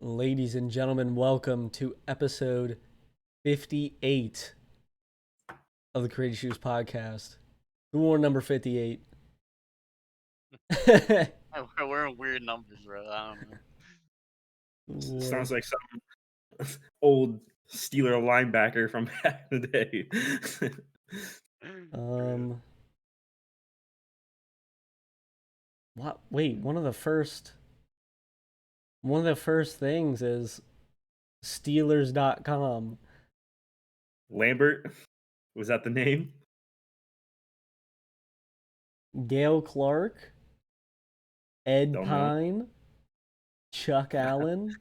Ladies and gentlemen, welcome to episode 58 of the Creative Shoes podcast. Who wore number 58? We're in weird numbers, bro. I don't know. Sounds like some old Steeler linebacker from back in the day. What? Wait, one of the first things is Steelers.com. Lambert, was that the name? Gail Clark, Ed Don't know. Pine, Chuck Allen,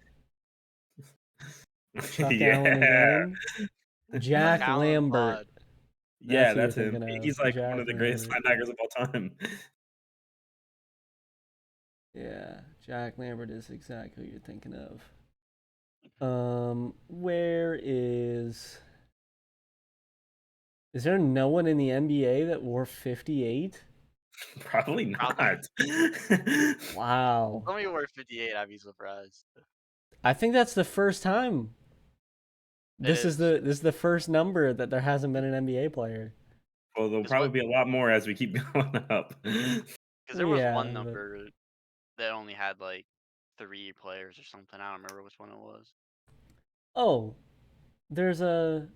Chuck Yeah. Allen again, Jack Allen Lambert. Pod. Yeah, who that's you're him. thinking of, He's like Jack one of the greatest Lambert. linebackers of all time. Yeah, Jack Lambert is exactly who you're thinking of. Where is there no one in the NBA that wore 58? Probably not. Wow. Somebody wore 58, I'd be surprised. I think that's the first time. This is the first number that there hasn't been an NBA player. Well, there'll probably be a lot more as we keep going up. Because there was one number that only had like 3 players or something. I don't remember which one it was. Oh, there's a.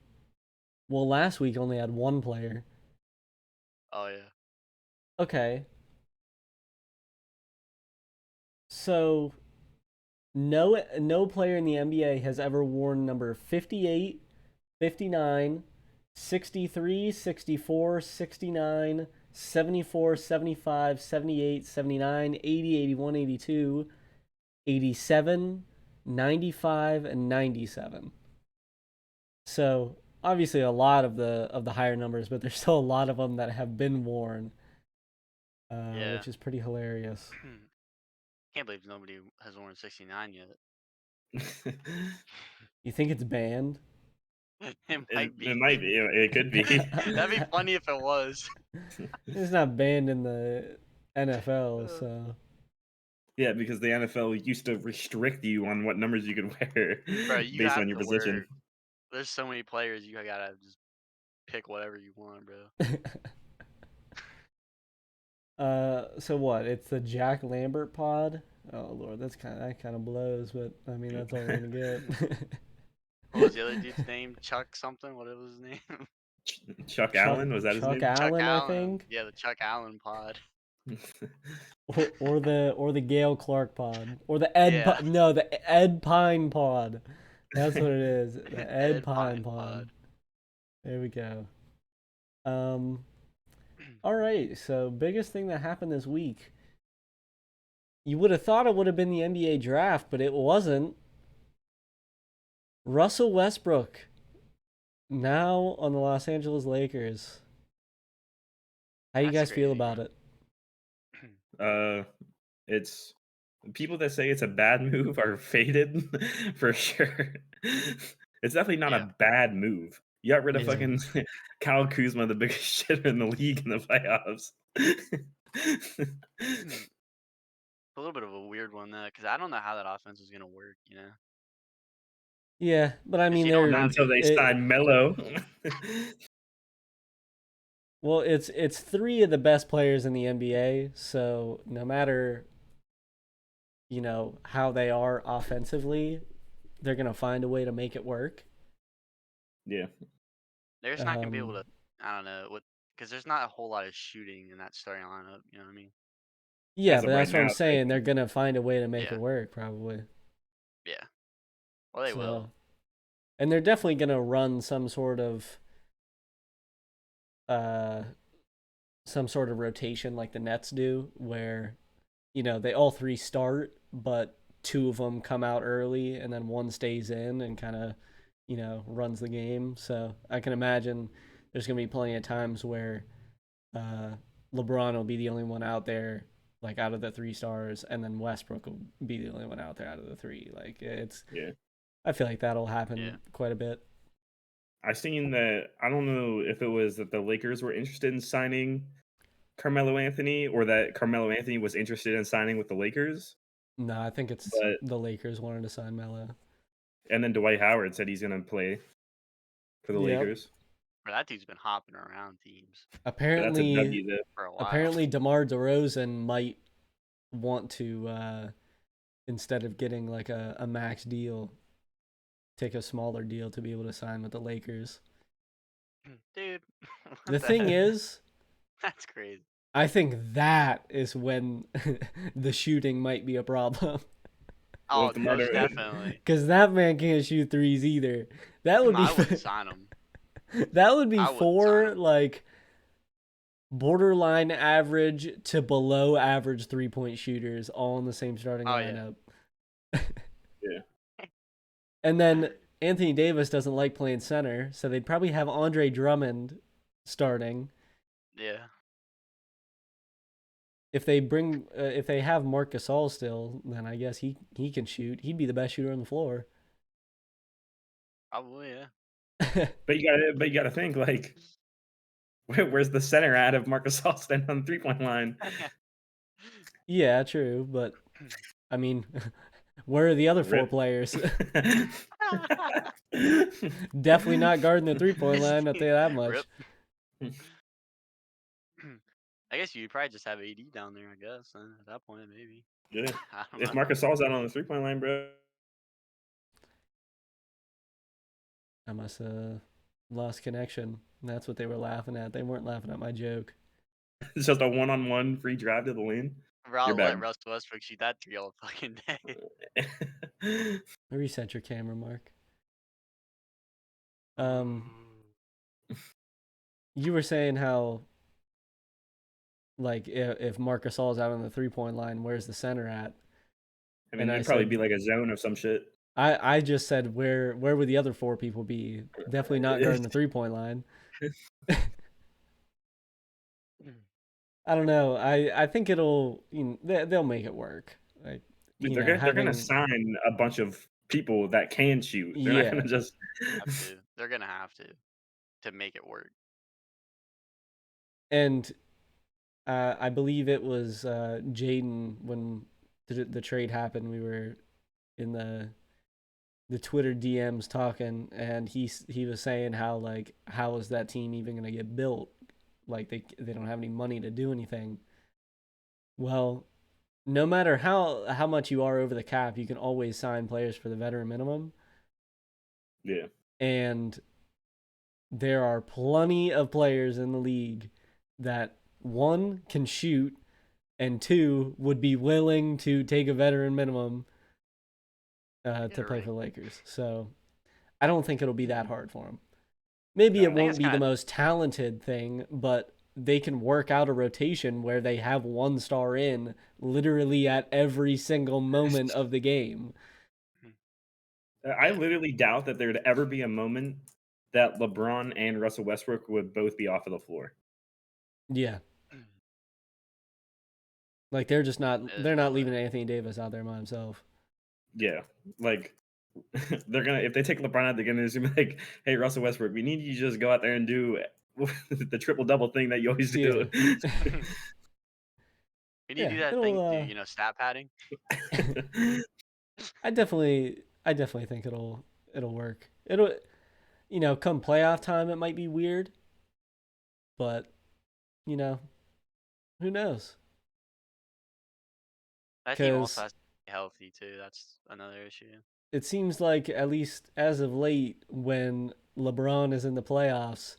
Well, last week only had one player. Oh yeah. Okay. So no player in the NBA has ever worn number 58, 59, 63, 64, 69, 74, 75, 78, 79, 80, 81, 82, 87, 95, and 97. So obviously a lot of the higher numbers, but there's still a lot of them that have been worn, which is pretty hilarious. Can't believe nobody has worn 69 yet. You think it's banned? It might be. It might be. It could be. That'd be funny if it was. It's not banned in the NFL, so. Yeah, because the NFL used to restrict you on what numbers you could wear based on your position. There's so many players, you gotta just pick whatever you want, bro. So what? It's the Jack Lambert pod. Oh lord, that kind of blows, but I mean that's all we're gonna get. What was the other dude's name? Chuck something? What was his name? Chuck Allen, was that his name? Chuck Allen, I think. Yeah, the Chuck Allen pod. or the Gail Clark pod, or the Ed the Ed Pine pod. That's what it is. The Ed Pine pod. There we go. All right. So biggest thing that happened this week. You would have thought it would have been the NBA draft, but it wasn't. Russell Westbrook now on the Los Angeles Lakers. How you guys feel about it? It's people that say it's a bad move are faded for sure. It's definitely not a bad move. You got rid of fucking Kyle Kuzma, the biggest shitter in the league in the playoffs. It's a little bit of a weird one, though, because I don't know how that offense is going to work, you know? Yeah, but I mean, until they sign Melo. Well, it's 3 of the best players in the NBA, so no matter how they are offensively, they're gonna find a way to make it work. Yeah, they're just not gonna be able to. I don't know because there's not a whole lot of shooting in that starting lineup. You know what I mean? Yeah, but that's what I'm saying. They're gonna find a way to make it work, probably. Yeah. Well, they will. And they're definitely gonna run some sort of rotation like the Nets do, where they all 3 start, but 2 of them come out early, and then 1 stays in and kind of runs the game. So I can imagine there's gonna be plenty of times where LeBron will be the only one out there, like out of the 3 stars, and then Westbrook will be the only one out there out of the 3. Like I feel like that'll happen quite a bit. I've seen that. I don't know if it was that the Lakers were interested in signing Carmelo Anthony, or that Carmelo Anthony was interested in signing with the Lakers. No, I think it's But the Lakers wanted to sign Melo. and then Dwight Howard said he's gonna play for the Yep. Lakers. Bro, that dude's been hopping around teams So that's a Apparently, W there. for a while. apparently DeMar DeRozan might want to instead of getting like a max deal, take a smaller deal to be able to sign with the Lakers. Dude. The thing is, that's crazy. I think that is when the shooting might be a problem. Oh, DeMar most DeRozan. definitely. Because that man can't shoot threes either. That would be I wouldn't sign him. that would be I wouldn't for sign him. like borderline average to below average 3-point shooters all in the same starting lineup. Yeah. And then Anthony Davis doesn't like playing center, so they'd probably have Andre Drummond starting. Yeah. If they have Marc Gasol still, then I guess he can shoot. He'd be the best shooter on the floor. Probably, yeah. But you gotta think like, where's the center at if Marcus Gasol standing on the 3-point line? Yeah, true, but I mean, where are the other 4 players? Definitely not guarding the 3-point line. I'll tell you that much. I guess you'd probably just have AD down there. I guess at that point, maybe. Yeah. I don't If know. Marcus Gasol's out on the 3-point line, bro. I must have lost connection. That's what they were laughing at. They weren't laughing at my joke. It's just a one-on-one free drive to the lane. Bro, I'll You're let bad. Russell Westbrook shoot that 3 all fucking day. Reset your camera, Mark. You were saying how, like, if Marc Gasol's out on the 3-point line, where's the center at? I mean, it'd probably said, be like a zone of some shit. I just said where would the other 4 people be? Definitely not guarding the 3-point line. I don't know. I think it'll, they'll make it work. Like, Dude, they're gonna sign a bunch of people that can shoot. They're not gonna just. They're gonna have to make it work. And I believe it was Jayden when the trade happened. We were in the Twitter DMs talking, and he was saying how is that team even gonna get built? Like they don't have any money to do anything. Well, no matter how much you are over the cap, you can always sign players for the veteran minimum. Yeah. And there are plenty of players in the league that 1 can shoot and 2 would be willing to take a veteran minimum to play for the Lakers. So I don't think it'll be that hard for them. Maybe it won't be the most talented thing, but they can work out a rotation where they have 1 star in literally at every single moment of the game. I literally doubt that there'd ever be a moment that LeBron and Russell Westbrook would both be off of the floor. Yeah. Like they're not leaving Anthony Davis out there by himself. Yeah. Like they're gonna, if they take LeBron out, they're gonna be like, hey, Russell Westbrook, we need you to just go out there and do the triple double thing that you always do. Can you do that thing, stat padding? I definitely think it'll work. It'll, come playoff time, it might be weird, but who knows? That team also has to be healthy too. That's another issue. It seems like, at least as of late, when LeBron is in the playoffs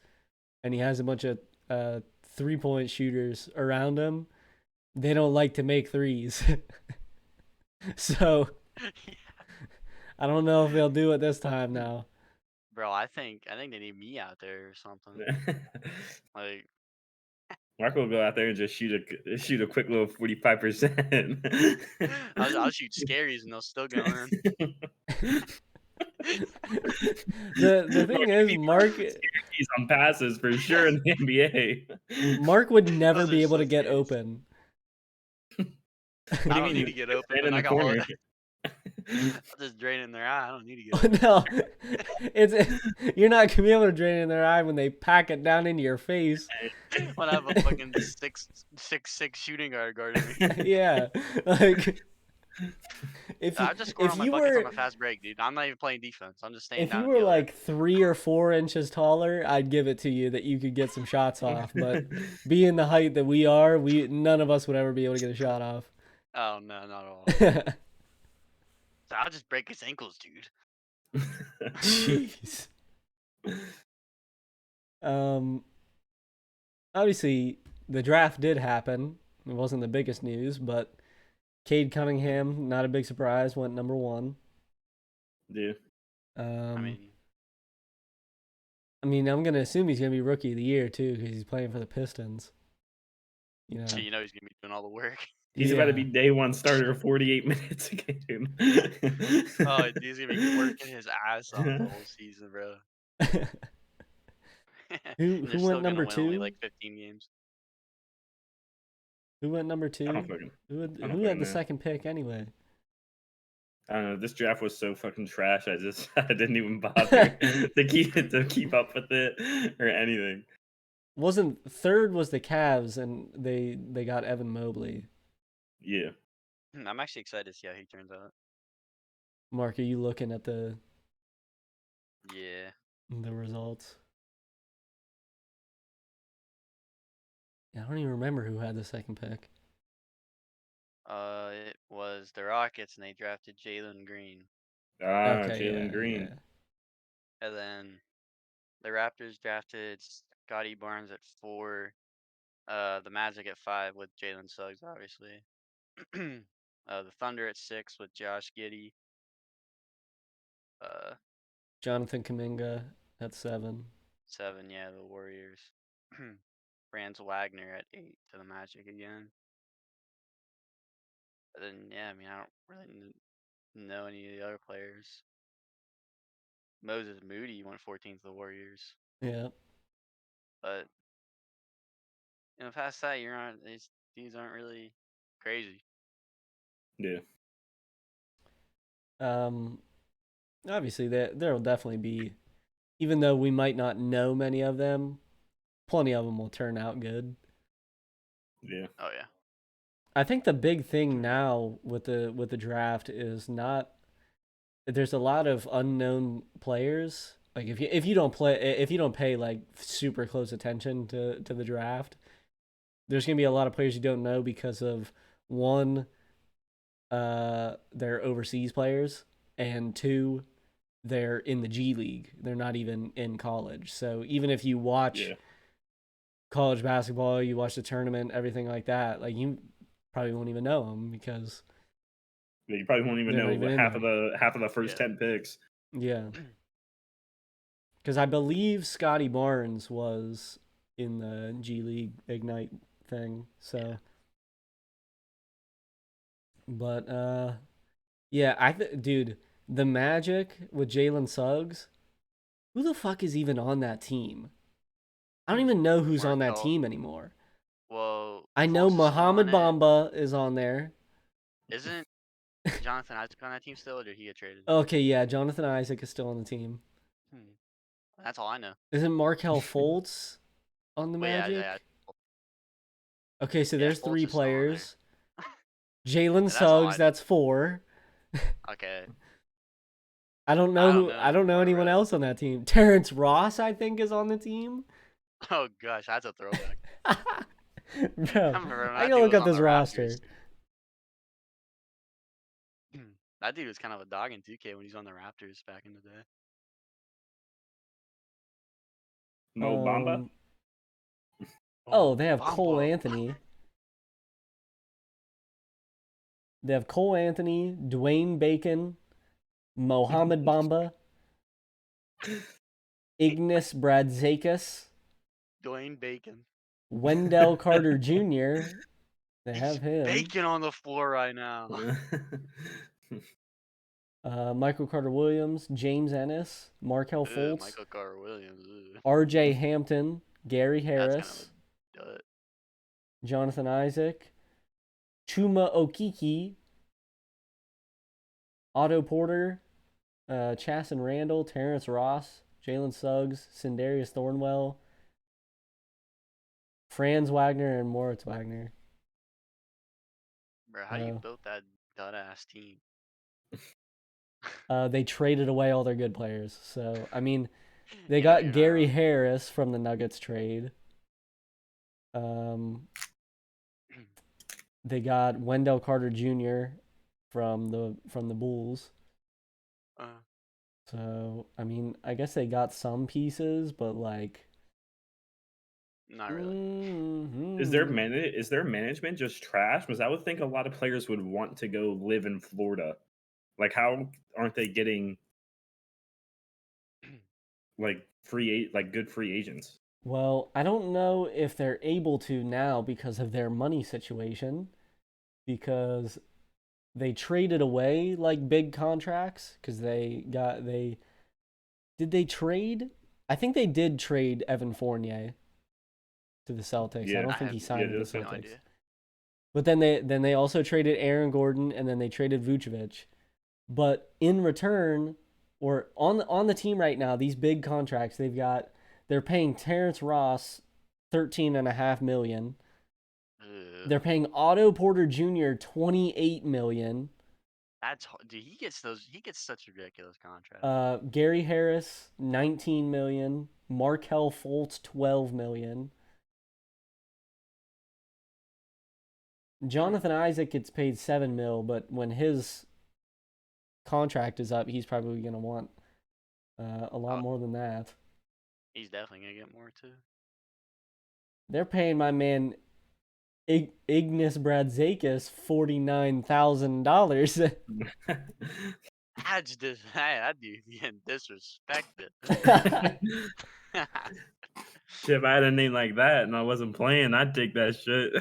and he has a bunch of 3-point shooters around him, they don't like to make threes. So I don't know if they'll do it this time now. Bro, I think they need me out there or something. Like Marco will go out there and just shoot a quick little 45%. I'll shoot scaries and they'll still go in. The thing is, Mark, he's on passes for sure in the NBA. Mark would never be able to get open. I don't need to get open. In the corner. I'll just drain in their eye. I don't need to get open. No, you're not gonna be able to drain in their eye when they pack it down into your face. When I have a fucking 6'6" shooting guard guarding me. Yeah, like If I you just scored if all my you buckets on were a fast break, dude. I'm not even playing defense. I'm just staying if down you at were the other like 3 or 4 inches taller, I'd give it to you that you could get some shots off. But being the height that we are, none of us would ever be able to get a shot off. Oh no, not at all. So I'll just break his ankles, dude. Jeez. Obviously, the draft did happen. It wasn't the biggest news, but Cade Cunningham, not a big surprise, went number 1. Yeah. I mean, I'm gonna assume he's gonna be rookie of the year too, because he's playing for the Pistons. you know he's gonna be doing all the work. He's about to be day 1 starter, 48 minutes a game. Oh, he's gonna be working his ass off the whole season, bro. Who They're went still number gonna win only 2? like 15 games. Who went number I 2? don't fucking Who had the know. second pick anyway? I don't know. This draft was so fucking trash. I didn't even bother to keep up with it or anything. Wasn't third was the Cavs, and they got Evan Mobley. Yeah. I'm actually excited to see how he turns out. Mark, are you looking at the Yeah. results? Yeah, I don't even remember who had the second pick. It was the Rockets, and they drafted Jaylen Green. Okay, Jaylen Green. Yeah. And then the Raptors drafted Scotty Barnes at 4. The Magic at 5 with Jalen Suggs, obviously. The Thunder at 6 with Josh Giddey. Jonathan Kuminga at 7. 7, yeah, the Warriors. Franz Wagner at 8 to the Magic again. But then, yeah, I mean, I don't really know any of the other players. Moses Moody went 14th to the Warriors. Yeah. But, past that, these aren't really crazy. Yeah. Obviously, there'll definitely be, even though we might not know many of them, plenty of them will turn out good. Yeah. Oh yeah. I think the big thing now with the draft is not there's a lot of unknown players. Like if you don't pay like super close attention to the draft, there's gonna be a lot of players you don't know because of one, they're overseas players, and 2, they're in the G League. They're not even in college. So even if you watch college basketball, you watch the tournament, everything like that, like you probably won't even know them because you probably won't even know half of the first 10 picks. Yeah. Because I believe Scotty Barnes was in the G League Ignite thing. So, but yeah, dude, the Magic with Jalen Suggs. Who the fuck is even on that team? I don't even know who's on that team anymore. Well, I know Mohamed Bamba is on there. Isn't Jonathan Isaac on that team still, or did he get traded? Okay, yeah, Jonathan Isaac is still on the team. That's all I know. Isn't Markelle Fultz on the Magic? Yeah. Okay, so there's 3 players. Jalen That's all Suggs, that's 4. Okay. I don't know anyone else on that team. Terrence Ross, I think, is on the team. Oh gosh, that's a throwback. Bro, I gotta look up this roster. That dude was kind of a dog in 2K when he's on the Raptors back in the day. Mo Bamba? Oh, they have Cole Anthony. They have Cole Anthony, Dwayne Bacon, Mohamed Bamba, Ignas Brazdeikis, Dwayne Bacon, Wendell Carter Jr. They have him. Bacon on the floor right now. Michael Carter Williams, James Ennis, Markelle Fultz, Michael Carter Williams, R.J. Hampton, Gary Harris, kind of Jonathan Isaac, Chuma Okiki, Otto Porter, Chasson Randall, Terrence Ross, Jalen Suggs, Sindarius Thornwell, Franz Wagner, and Moritz Wagner. Bro, how you built that dud ass team. They traded away all their good players. So I mean, they Yeah, got you're not Gary wrong. Harris from the Nuggets trade. They got Wendell Carter Jr. from the Bulls. So I mean, I guess they got some pieces, but like, Not really. Is their management just trash? Because I would think a lot of players would want to go live in Florida. Like, how aren't they getting like good free agents? Well, I don't know if they're able to now because of their money situation, because they traded away like big contracts because they did they trade? I think they did trade Evan Fournier to the Celtics. I Yeah, don't think he signed with the no Celtics. idea. But then they also traded Aaron Gordon and then they traded Vucevic. But in return, or on the team right now, these big contracts they're paying Terrence Ross $13.5 million. They're paying Otto Porter Jr. $28 million. That's dude. He gets such ridiculous contracts. Gary Harris $19 million. Markelle Fultz $12 million. Jonathan Isaac gets paid $7 million, but when his contract is up, he's probably gonna want a lot more than that. He's definitely gonna get more too. They're paying my man Ignas Brazdeikis $49,000. That dude getting disrespected. Shit, if I had a name like that and I wasn't playing, I'd take that shit.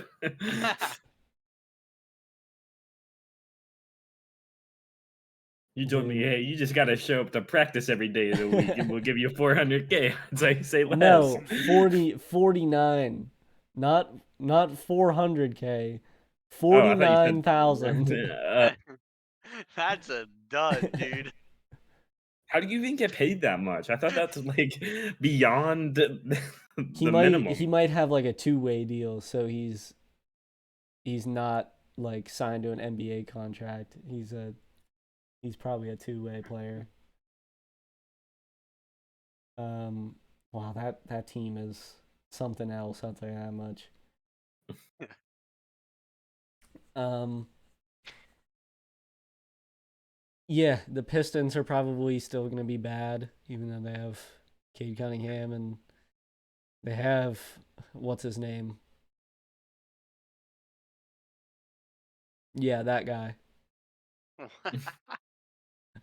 You told me, hey, you just gotta show up to practice every day of the week, and we'll give you $400K. I'd say less. No, 49, not 400K, 49,000. That's a dud, dude. How do you even get paid that much? I thought that's like beyond the He minimum. might have like a two-way deal, so he's not like signed to an NBA contract. He's probably a two-way player. Wow, that team is something else. I'll tell you that much. Yeah, the Pistons are probably still going to be bad, even though they have Cade Cunningham and they have what's his name? Yeah, that guy.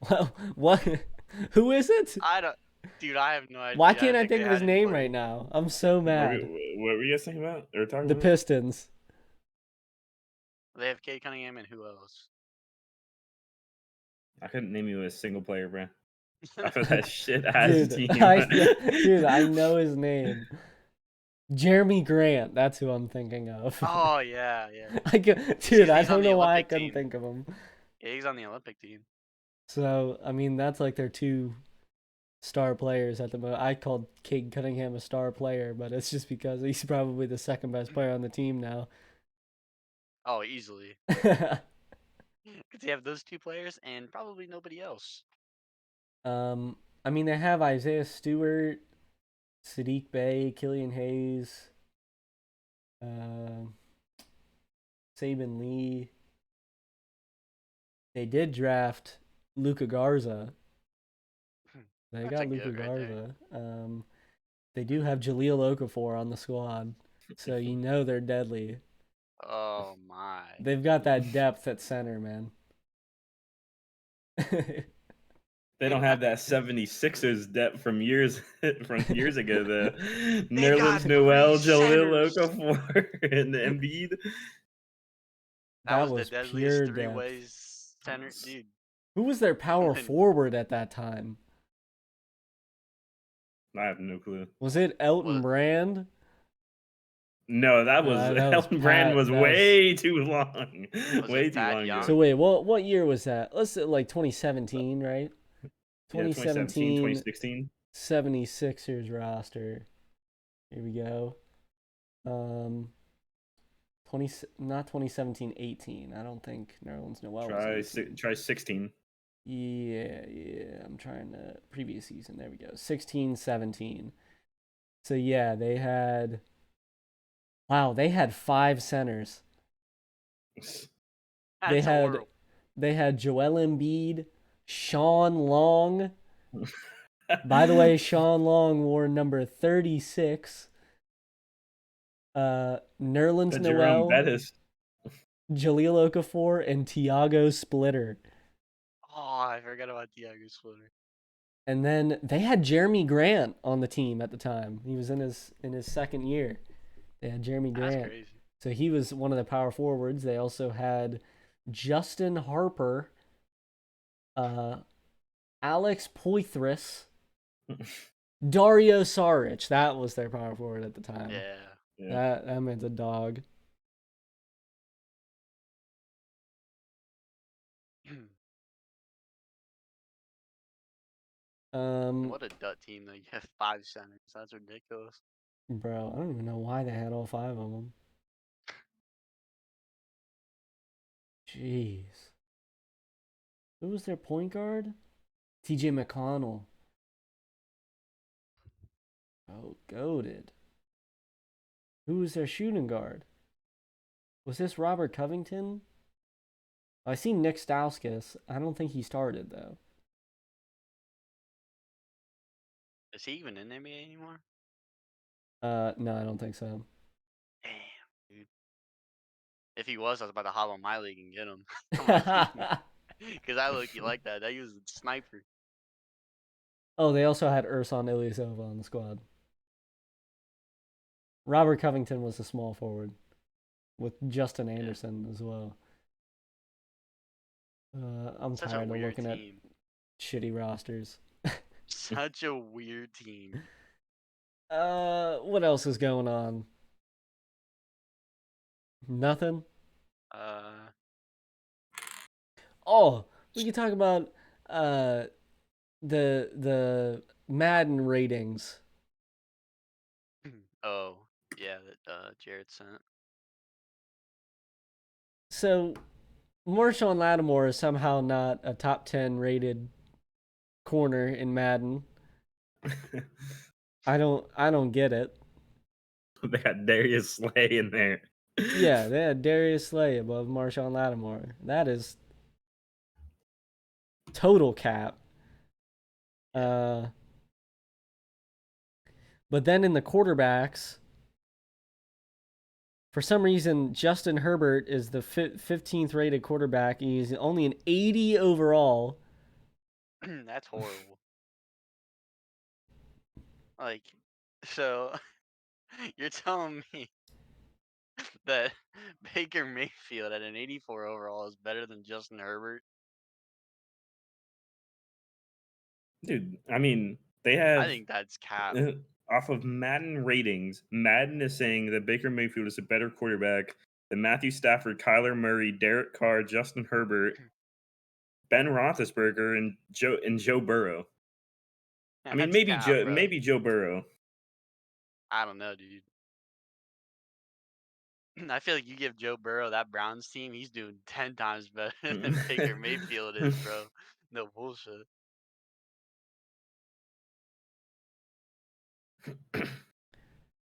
Well, what? Who is it? Dude, I have no idea. Why can't I think of his name right now? I'm so mad. What were you guys thinking about or talking The about? Pistons. They have Cade Cunningham and who else? I couldn't name you a single player, bro. After that shit ass team. Dude, I know his name. Jeremy Grant. That's who I'm thinking of. Oh yeah. Dude, I don't know why I couldn't think of him. Yeah, he's on the Olympic team. So I mean, that's like their two star players at the moment. I called Cade Cunningham a star player, but it's just because he's probably the second best player on the team now. Oh, easily. Because you have those two players and probably nobody else. I mean, they have Isaiah Stewart, Sadiq Bey, Killian Hayes, Saban Lee. They did draft Luka Garza. They got Luka Garza. They do have Jahlil Okafor on the squad, so you know they're deadly. Oh my! They've got that depth at center, man. They don't have that 76ers depth from years ago. The Nerlens Noel, Jahlil Okafor, and Embiid. That was the was deadliest pure three-way depth. center, dude. Who was their power forward at that time? I have no clue. Was it Elton Brand? No, that was Elton Brand was way too long. Way too long ago. So wait, what year was that? Let's say like 2017, right? 2017, 2016. 76ers roster. Here we go. not 2017-18. I don't think Nerlens Noel was on Try the team. try 16. Yeah. I'm trying to previous season. There we go. 16-17. So yeah, they had 5 centers. That's horrible. They had Joel Embiid, Sean Long. By the way, Sean Long wore number 36. Nerlens Jerome Noel, Bettis. Jahlil Okafor, and Tiago Splitter. Oh, I forgot about Tiago Splitter. And then they had Jeremy Grant on the team at the time. He was in his second year. They had Jeremy Grant. That's crazy. So he was one of the power forwards. They also had Justin Harper, Alex Poitras, Dario Saric. That was their power forward at the time. Yeah. That man's a dog. What a dud team though. You have 5 centers. That's ridiculous. Bro, I don't even know why they had all 5 of them. Jeez. Who was their point guard? TJ McConnell. Oh, goated. Who was their shooting guard? Was this Robert Covington? I see Nick Stauskas. I don't think he started, though. Is he even in the NBA anymore? No, I don't think so. Damn, dude. If he was, I was about to hop on my league and get him on my team. Because I look like that. That was a sniper. Oh, they also had Ersan Ilyasova on the squad. Robert Covington was a small forward with Justin Anderson as well. I'm Such tired a of weird looking team. at shitty rosters. Such a weird team. What else is going on? Nothing. Oh, we can talk about the Madden ratings. Oh, yeah, that Jared sent. So, Marshawn Lattimore is somehow not a top 10 rated corner in Madden. I don't get it. They got Darius Slay in there. Yeah, they had Darius Slay above Marshawn Lattimore. That is total cap. But then in the quarterbacks, for some reason, Justin Herbert is the 15th rated quarterback. He's only an 80 overall. That's horrible. Like, so you're telling me that Baker Mayfield at an 84 overall is better than Justin Herbert? Dude, I mean, they I have think that's cap. off of Madden ratings. Madden is saying that Baker Mayfield is a better quarterback than Matthew Stafford, Kyler Murray, Derek Carr, Justin Herbert, Ben Roethlisberger, and Joe Burrow. I mean, That's cap, bro. maybe Joe Burrow. I don't know, dude. I feel like you give Joe Burrow that Browns team, he's doing 10 times better than Baker Mayfield is, bro. No bullshit.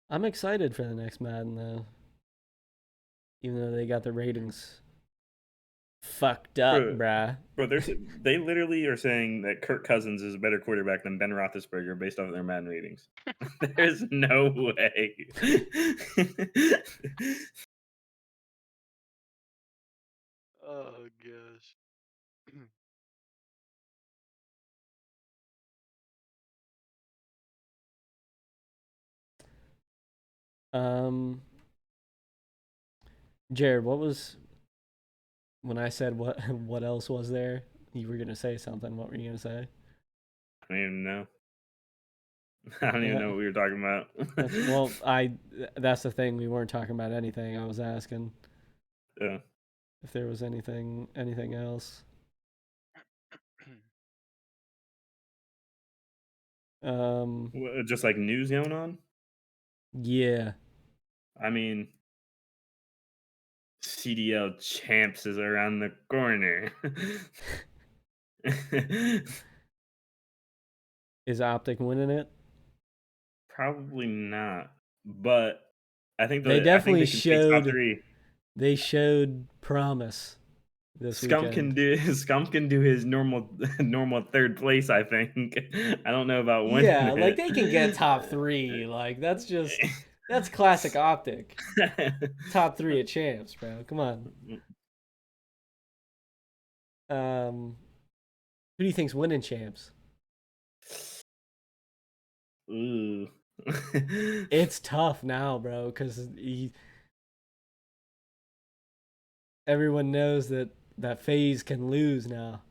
I'm excited for the next Madden though. Even though they got the ratings fucked up, bruh. Bro, they literally are saying that Kirk Cousins is a better quarterback than Ben Roethlisberger based off of their Madden ratings. There's no way. Oh gosh. Jared, what was when I said what else was there? You were gonna say something. What were you gonna say? I don't even know. I don't even know what we were talking about. That's the thing. We weren't talking about anything. I was asking Yeah. if there was anything else. Just like news going on. Yeah. I mean, CDL Champs is around the corner. Is Optic winning it? Probably not, but They I think definitely they can take top showed 3. they showed promise this weekend. Scump can do his normal 3rd place, I think. I don't know about Yeah, winning like it. they can get top 3. Like that's classic Optic. Top 3 at champs, bro. Come on. Who do you think's winning champs? Ooh. It's tough now, bro, because everyone knows that FaZe can lose now.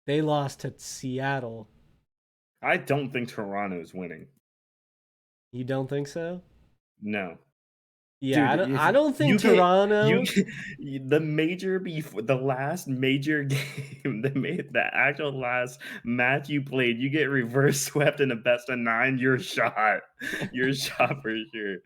They lost to Seattle. I don't think Toronto's winning. You don't think so? No. Yeah, Dude, I if don't you think get Toronto. the last major game, the actual last match you played, you get reverse swept in a best of 9, you're shot. You're shot for sure.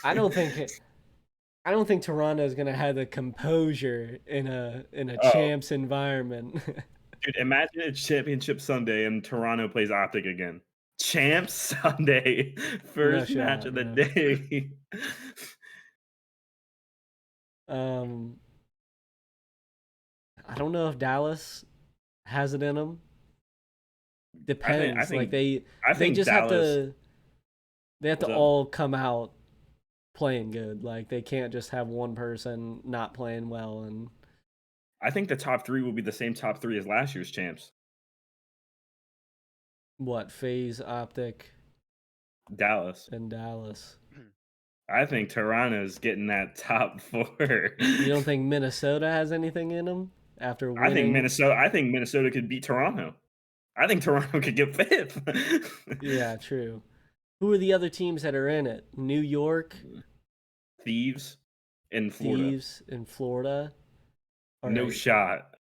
I don't think Toronto's gonna have the composure in a Oh, champs environment. dude, imagine it's Championship Sunday and Toronto plays Optic again. Champs Sunday, No first match shot, of the bro. day. Um, I don't know if Dallas has it in them. I think I Depends. Like think I they think just have Dallas. to What's up? all come out playing good. Like they can't just have one person not playing well and I think the top 3 will be the same top 3 as last year's champs. what FaZe, Optic, Dallas. and Dallas. I think Toronto's getting that top 4. You don't think Minnesota has anything in them after winning? I think Minnesota could beat Toronto. I think Toronto could get 5th. Yeah, true. Who are the other teams that are in it? New York, Thieves in Florida. Thieves, and Florida. All No right. shot.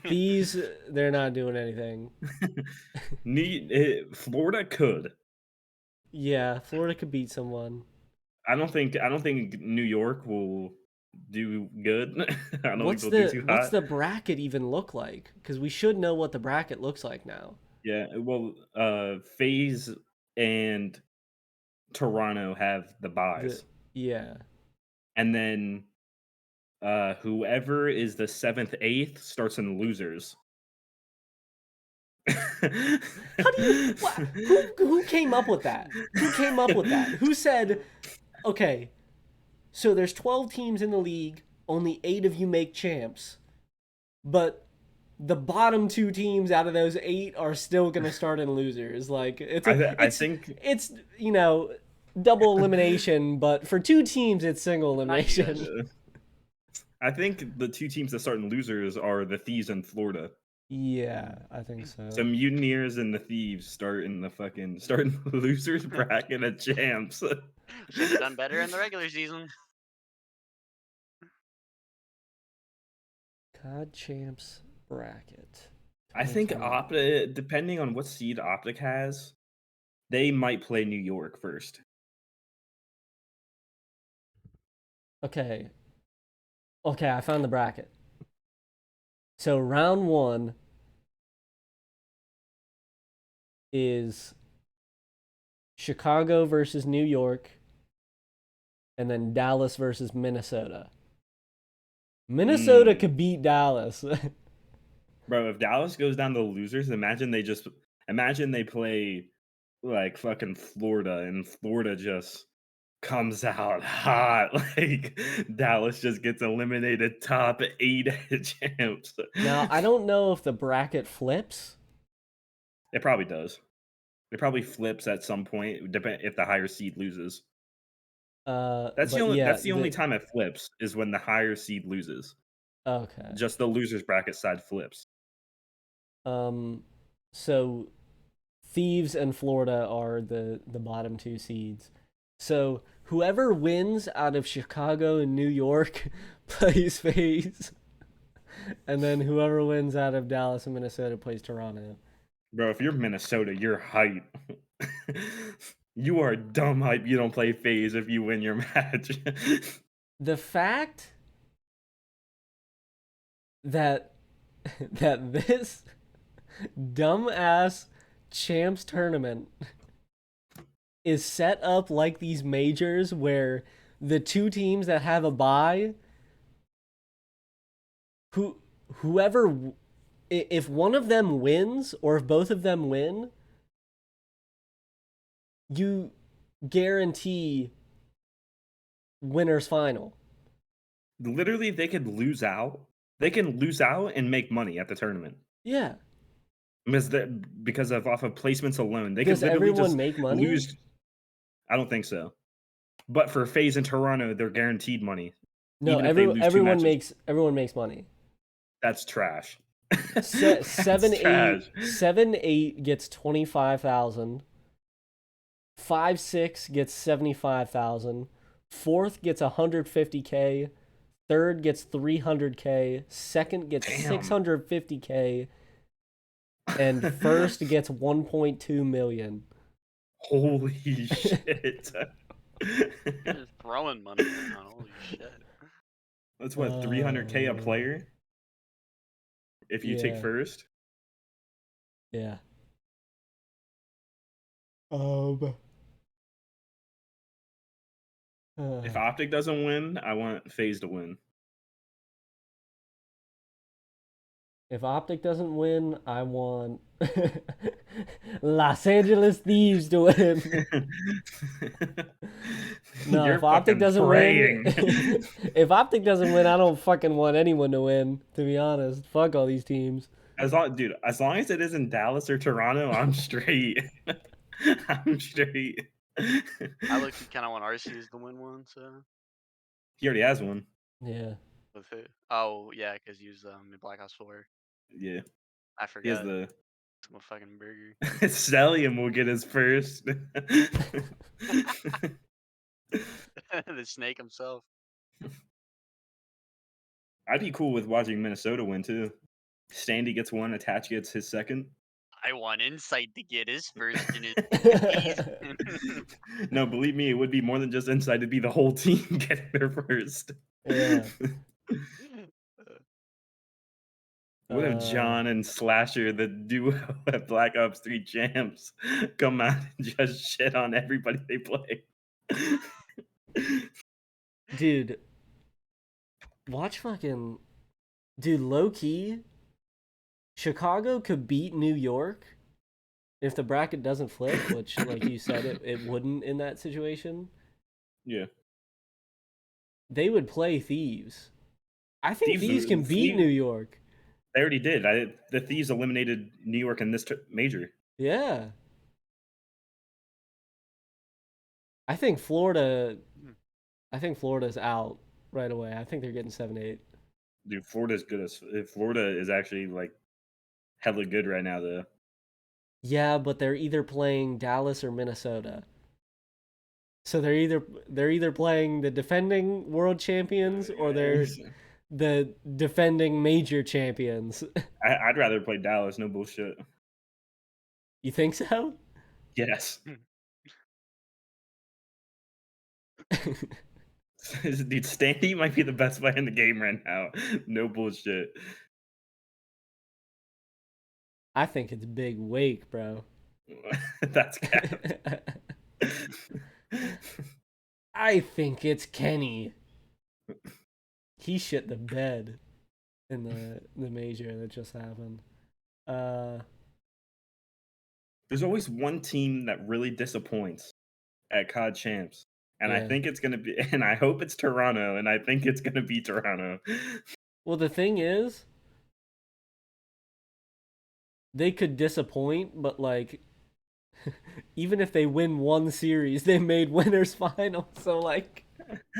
Thieves, they're not doing anything. Florida could. Yeah, Florida could beat someone. I don't think New York will do good. I don't think they'll do too What's hot. the bracket even look like? Because we should know what the bracket looks like now. Yeah, well, FaZe and Toronto have the The buys. yeah. And then whoever is the 7th, 8th starts in losers. How do you who came up with that? Who came up with that? Who said, okay, so there's 12 teams in the league, only 8 of you make champs, but the bottom 2 teams out of those 8 are still gonna start in losers. Like I think it's double elimination, but for 2 teams it's single elimination. I think the 2 teams that start in losers are the Thieves and Florida. Yeah, I think so. So Mutineers and the Thieves start in the losers bracket of champs. Should have done better in the regular season. CoD Champs bracket. I think 2020. Optic, depending on what seed Optic has, they might play New York first. Okay. Okay, I found the bracket. So round 1 is Chicago versus New York, and then Dallas versus Minnesota. Minnesota could beat Dallas. Bro, if Dallas goes down to losers, imagine they play like fucking Florida and Florida just comes out hot. Like Dallas just gets eliminated top 8 at champs. Now, I don't know if the bracket flips. It probably does. It probably flips at some point, depend if the higher seed loses. But yeah, That's the only time it flips is when the higher seed loses. okay. Just the losers bracket side flips. So Thieves and Florida are the bottom 2 seeds. So whoever wins out of Chicago and New York plays FaZe. And then whoever wins out of Dallas and Minnesota plays Toronto. Bro, if you're Minnesota, you're hype. You are dumb hype. You don't play FaZe if you win your match. The fact that this dumbass champs tournament is set up like these majors where the two teams that have a bye, whoever, if one of them wins or if both of them win, you guarantee winner's final. Literally, they could lose out. They can lose out and make money at the tournament. Yeah. Because off of placements alone, they Does could literally everyone just make money? lose. I don't think so. But for FaZe and Toronto, they're guaranteed money. No, even if they lose two matches. everyone makes money. That's trash. Seven, trash. 8, 7, 8 gets 25,000. 5, 6 gets 75,000. Fourth gets 150K. Third gets 300K. Second gets 650K. And first gets 1.2 million. Holy shit. Just throwing money around. Holy shit. That's what, 300K a player? If you take first? Yeah. If Optic doesn't win, I want FaZe to win. If Optic doesn't win, I want Los Angeles Thieves to win. No, You're if Optic doesn't praying. win, if Optic doesn't win, I don't fucking want anyone to win. To be honest, fuck all these teams. As long as it isn't Dallas or Toronto, I'm straight. I'm straight. I look, kind of want Arceus to win one, so. He already has one. Yeah. With who? Oh yeah, because he was in Black Ops 4. Yeah. I He has forgot. the Some fucking burger. Stellium will get his first. The snake himself. I'd be cool with watching Minnesota win too. Standy gets one, Attach gets his second. I want Insight to get his first in his No, believe me, it would be more than just Insight. It'd be the whole team getting their first. Yeah. What if John and Slasher, the duo at Black Ops 3 Champs, come out and just shit on everybody they play? Dude, watch fucking... Dude, low-key, Chicago could beat New York if the bracket doesn't flip, which, like you said, it wouldn't in that situation. Yeah. They would play Thieves. I think Thieves can beat New York. They already did. The Thieves eliminated New York in this major. Yeah. I think Florida's out right away. I think they're getting 7-8. Dude, Florida's good Florida is actually like hella good right now though. Yeah, but they're either playing Dallas or Minnesota. So they're either playing the defending world champions or they're the defending major champions. I'd rather play Dallas, no bullshit. You think so? Yes. Dude, Standy might be the best player in the game right now. No bullshit. I think it's Big Wake, bro. That's cap. I think it's Kenny. He shit the bed in the major that just happened. There's always one team that really disappoints at CoD Champs. And I think it's going to be, and I hope it's Toronto, and I think it's going to be Toronto. Well, the thing is, they could disappoint, but like, even if they win one series, they made winners final. So like,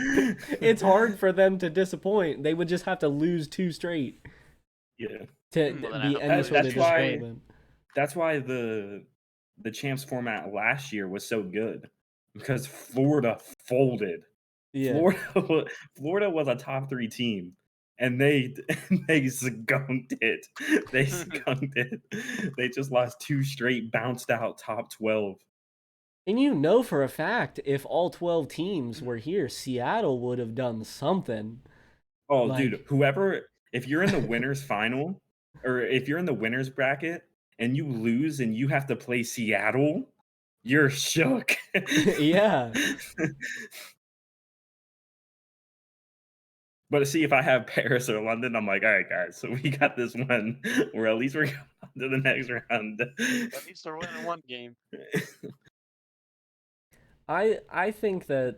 it's hard for them to disappoint. They would just have to lose 2 straight. Yeah. To be any sort of disappointment. That's why the Champs format last year was so good. Because Florida folded. Yeah. Florida was a top 3 team, and they skunked it. They skunked it. They just lost 2 straight, bounced out top 12. And you know for a fact, if all 12 teams were here, Seattle would have done something. Oh, dude, Like, if you're in the winners final, or if you're in the winners bracket and you lose and you have to play Seattle, you're shook. yeah. But see, if I have Paris or London, I'm like, all right, guys, so we got this one. Or at least we're going on to the next round. At least they're winning one game. I think that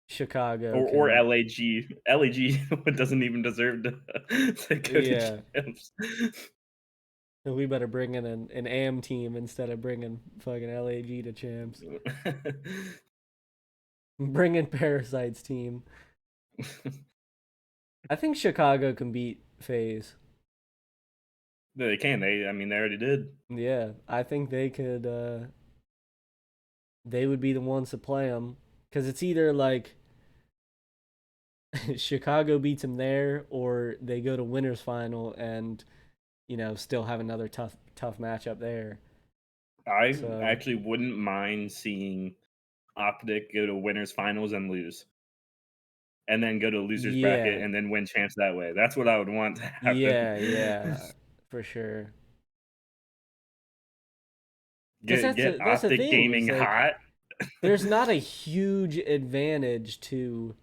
Chicago or can, LAG. LAG doesn't even deserve to go to yeah. champs. We better bring in an AM team instead of bringing fucking LAG to champs. Bring in Parasite's team. I think Chicago can beat FaZe. They can. They already did. Yeah, I think they could. They would be the ones to play them because it's either like Chicago beats them there, or they go to winners final and still have another tough matchup there. I So actually wouldn't mind seeing Optic go to winners finals and lose, and then go to losers bracket yeah, and then win champs that way. That's what I would want to happen. yeah, for sure. Because Get that's the Optic thing is Gaming like hot. there's not a huge advantage to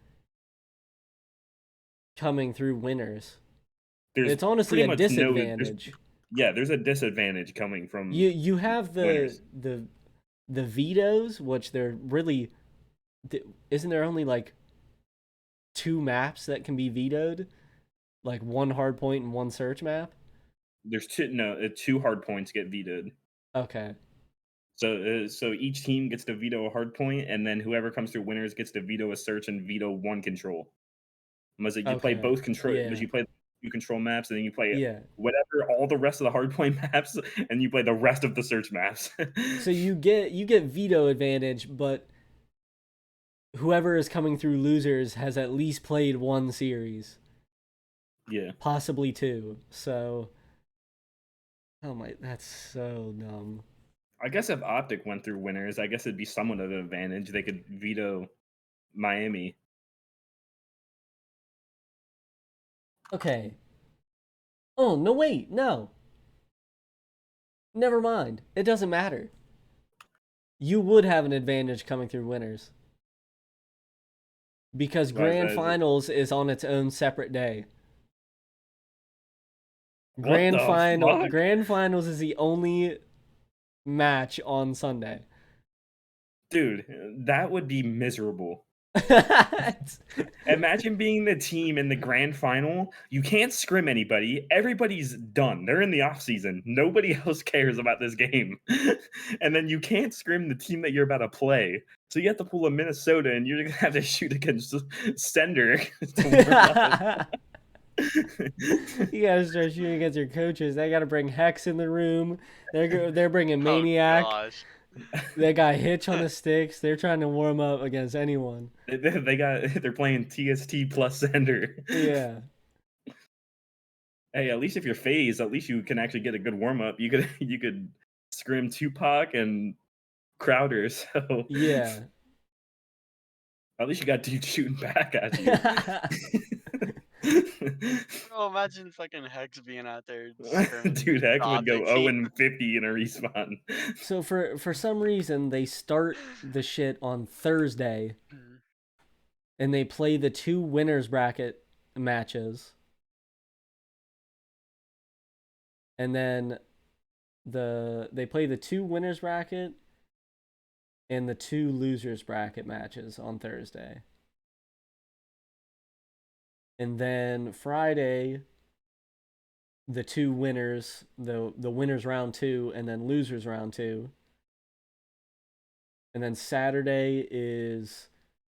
coming through winners. There's It's honestly pretty a much no. disadvantage. There's a disadvantage coming from You have winners. the vetoes, which they're really isn't there only like 2 maps that can be vetoed, like one hard point and one search map. There's two hard points get vetoed. Okay. So each team gets to veto a hard point, and then whoever comes through winners gets to veto a search and veto one control. Was it you play Okay. both control? Yeah. Was you play 2 control maps, and then you play Yeah. whatever all the rest of the hardpoint maps, and you play the rest of the search maps. So you get veto advantage, but whoever is coming through losers has at least played one series, Yeah. possibly 2. So, oh my, that's so dumb. I guess if Optic went through winners, I guess it'd be somewhat of an advantage. They could veto Miami. Okay. Oh, no, wait, no. Never mind. It doesn't matter. You would have an advantage coming through winners. Because Why is grand that? finals is on its own separate day. What the fuck? Grand finals is the only match on Sunday. Dude, that would be miserable. Imagine being the team in the grand final. You can't scrim anybody. Everybody's done. They're in the off season. Nobody else cares about this game. And then you can't scrim the team that you're about to play. So you have to pull a Minnesota, and you're gonna have to shoot against Sender. You gotta start shooting against your coaches. They gotta bring Hex in the room. They're bringing Oh Maniac. gosh. They got Hitch on the sticks. They're trying to warm up against anyone. They're playing TST plus Sender. Yeah. Hey, at least if you're FaZe, at least you can actually get a good warm up. You could scrim Tupac and Crowder. So Yeah. at least you got dudes shooting back at you. Oh, imagine fucking Hex being out there. Dude, Hex would go 0 team. and 50 in a respawn. So for some reason they start the shit on Thursday, and they play the 2 winners bracket matches, and then they play the 2 winners bracket and the 2 losers bracket matches on Thursday. And then Friday, the 2 winners, the winners round 2 and then losers round 2. And then Saturday is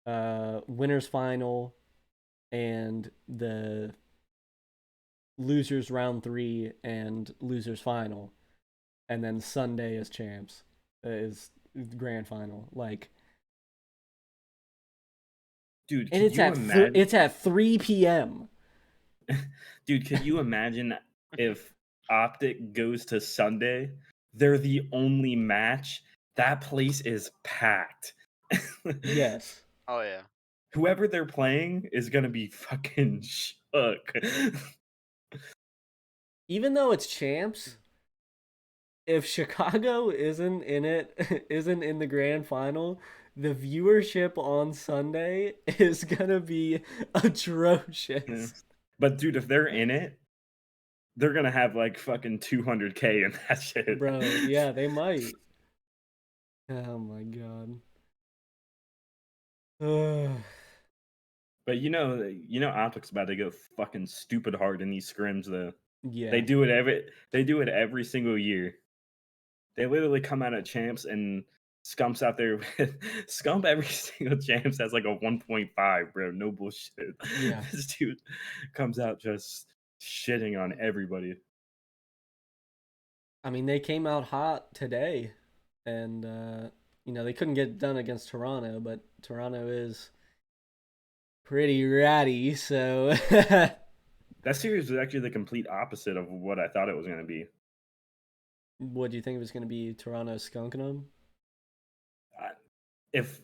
winners final and the losers round 3 and losers final. And then Sunday is champs, is grand final. Like, dude, and it's at 3 p.m. Dude, could you imagine if Optic goes to Sunday? They're the only match that place is packed. Yes. Oh yeah. Whoever they're playing is gonna be fucking shook. Even though it's champs, if Chicago isn't in it, isn't in the grand final, the viewership on Sunday is gonna be atrocious. Yeah. But dude, if they're in it, they're gonna have like fucking 200K in that shit. Bro, yeah, they might. Oh my god. Ugh. But Optic's about to go fucking stupid hard in these scrims though. Yeah. They do it every single year. They literally come out at champs and Scump's out there with Scump every single champs has like a 1.5, bro. No bullshit. Yeah. This dude comes out just shitting on everybody. I mean, they came out hot today, and they couldn't get it done against Toronto, but Toronto is pretty ratty. So, That series was actually the complete opposite of what I thought it was going to be. what do you think it was going to be? Toronto skunking them? If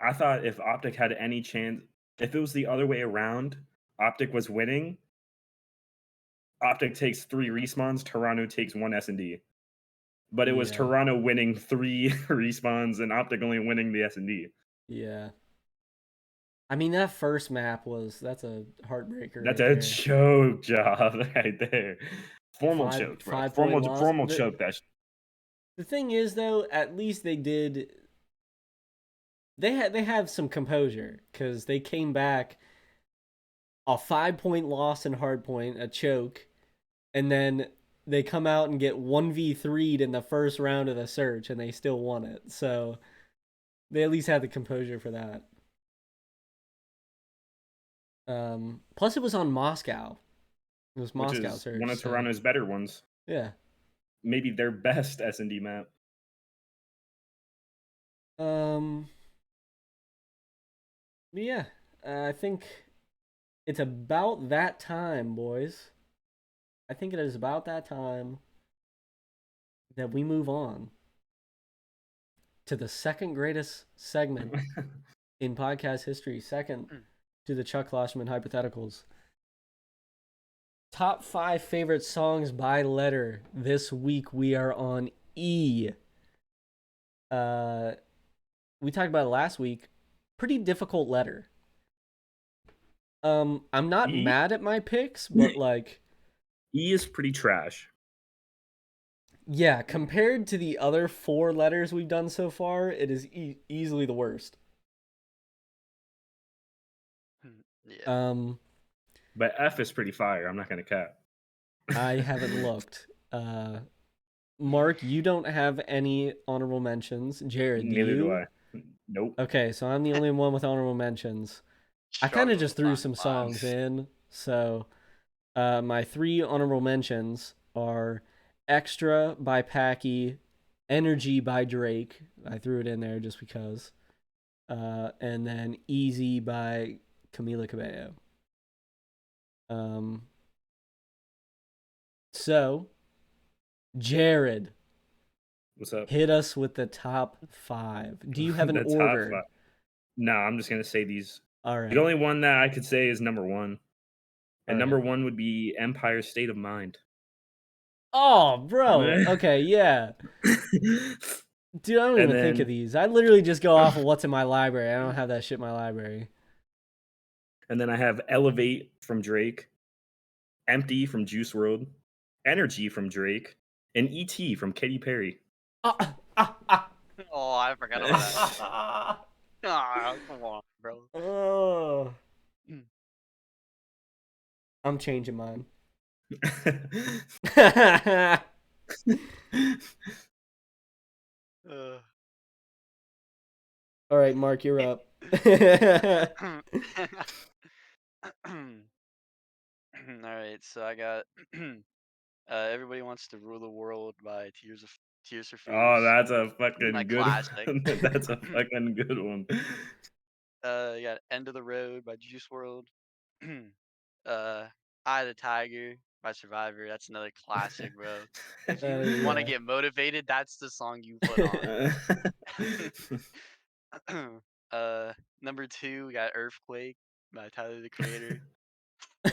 I thought if Optic had any chance, if it was the other way around, Optic was winning. Optic takes 3 respawns, Toronto takes 1 S&D. But it was Yeah. Toronto winning 3 respawns and Optic only winning the S&D. Yeah. I mean, that first map that's a heartbreaker. That's right a there. choke job right there. Formal choke, bro. 5-point loss. Formal choke that. The thing is, though, at least they did. They have some composure because they came back a 5-point loss in hardpoint, a choke, and then they come out and get 1v3'd in the first round of the search, and they still won it. So they at least had the composure for that. Plus, it was on Moscow. It was Moscow which is search. one of so, Toronto's better ones. yeah. Maybe their best S&D map. Yeah, I think it's about that time, boys. I think it is about that time that we move on to the second greatest segment in podcast history, second to the Chuck Klosterman hypotheticals. Top 5 favorite songs by letter. This week we are on E. We talked about it last week. Pretty difficult letter. I'm not E? mad at my picks, but like E is pretty trash. Yeah, compared to the other 4 letters we've done so far, it is easily the worst. Yeah. But F is pretty fire. I'm not gonna cap. I haven't looked. Mark, you don't have any honorable mentions. Jared, do Neither you? do I. Nope. Okay, so I'm the only one with honorable mentions. I kind of just threw some songs in. So my 3 honorable mentions are Extra by Packy, Energy by Drake. I threw it in there just because. And then Easy by Camila Cabello. So, Jared, What's up? hit us with the top 5. Do you have an The top order? 5. No, I'm just gonna say these. All right. The only one that I could say is number 1. And All number right. 1 would be Empire State of Mind. Oh, bro. Okay, yeah. Dude, I don't even think of these. I literally just go off of what's in my library. I don't have that shit in my library. And then I have Elevate from Drake, Empty from Juice WRLD, Energy from Drake, and E.T. from Katy Perry. Oh, I forgot about that. Oh, come on, bro. Oh. I'm changing mine. All right, Mark, you're up. All right, so I got Everybody Wants to Rule the World by Tears for Fears. Oh, that's a fucking My good classic. one. That's a fucking good one. You got End of the Road by Juice WRLD. Eye of the Tiger by Survivor. That's another classic, bro. If Oh, you want to yeah. get motivated, that's the song you put on. Number 2, we got Earthquake by Tyler the Creator.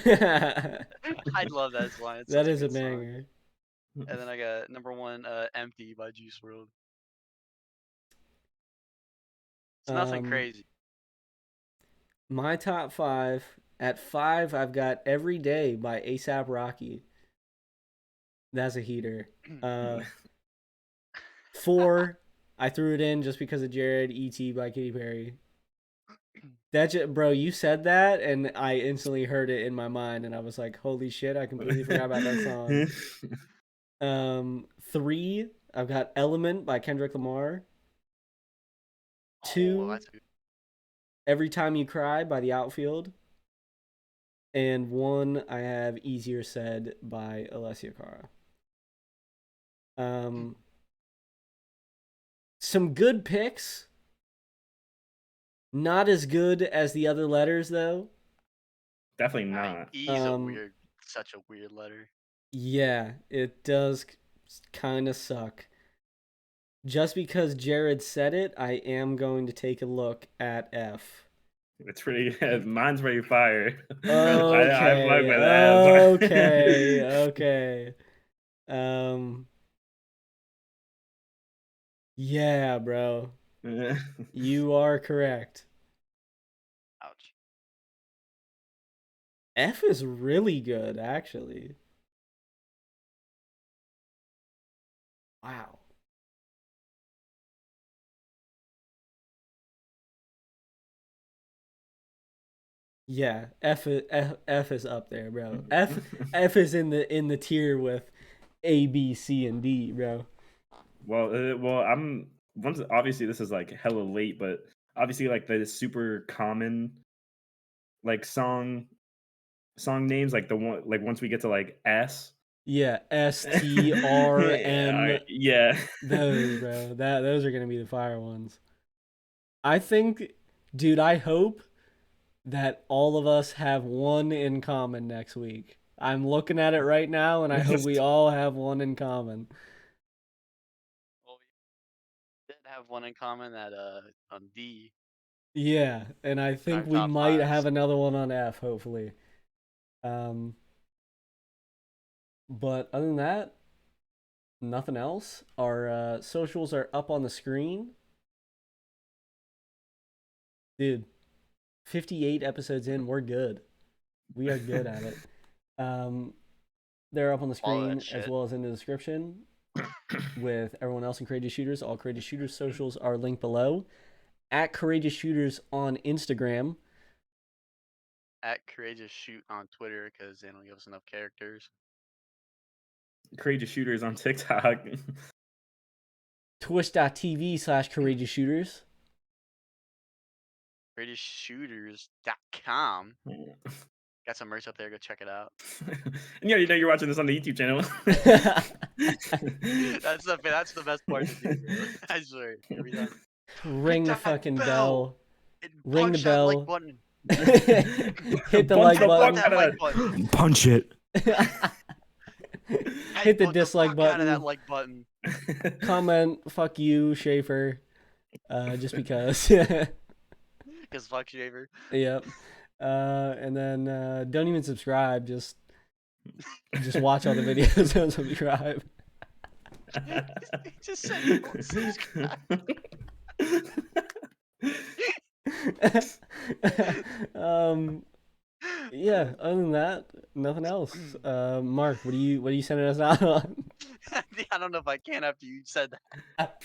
I love that song. It's That such a is a good song. banger. And then I got number 1, Empty by Juice WRLD. It's nothing crazy. My top 5. At 5, I've got Every Day by ASAP Rocky. That's a heater. 4, I threw it in just because of Jared. E.T. by Katy Perry. Bro, you said that, and I instantly heard it in my mind, and I was like, "Holy shit! I completely forgot about that song." 3, I've got Element by Kendrick Lamar. 2, that's a good. Every Time You Cry by The Outfield. And 1, I have Easier Said by Alessia Cara. Some good picks. Not as good as the other letters, though. Definitely not. E's such a weird letter. Yeah, it does kind of suck. Just because Jared said it, I am going to take a look at F. It's pretty good. Mine's pretty fire. Okay. I fuck with F. Okay. Yeah, bro. You are correct. Ouch. F is really good, actually. Wow. Yeah, F is up there, bro. F is in the tier with A, B, C, and D, bro. Well, I'm obviously this is like hella late, but obviously like the super common like song names, like the one like once we get to like S. Yeah, S, T, R, M. Yeah. Those, bro. Those are gonna be the fire ones. I think, dude, I hope that all of us have one in common next week. I'm looking at it right now, and I hope we all have one in common. Well, we did have one in common that on D. Yeah, and I think we top might 5s. have another one on F, hopefully. But other than that, nothing else. Our socials are up on the screen. Dude, 58 episodes in, we're good. We are good at it. They're up on the screen as well as in the description with everyone else in Courageous Shooters. All Courageous Shooters socials are linked below. At Courageous Shooters on Instagram. At Courageous Shoot on Twitter because they don't give us enough characters. Courageous Shooters on TikTok. Twitch.tv/Courageous Shooters. CourageousShooters.com. Got some merch up there. Go check it out. And you already know you're watching this on the YouTube channel. That's the best part to do, bro. I swear. Every time. Ring the fucking bell. Ring the Punch bell. that like button. Hit the like button. Punch it. Hit the dislike button. Out of that like button. Comment, fuck you, Shaffer. Just because. Because fuck Shaffer. Yep. And then don't even subscribe. Just watch all the videos and subscribe. Just said you won't subscribe. Yeah, other than that, nothing else. Mark, what are you sending us out on? I don't know if I can after you said that.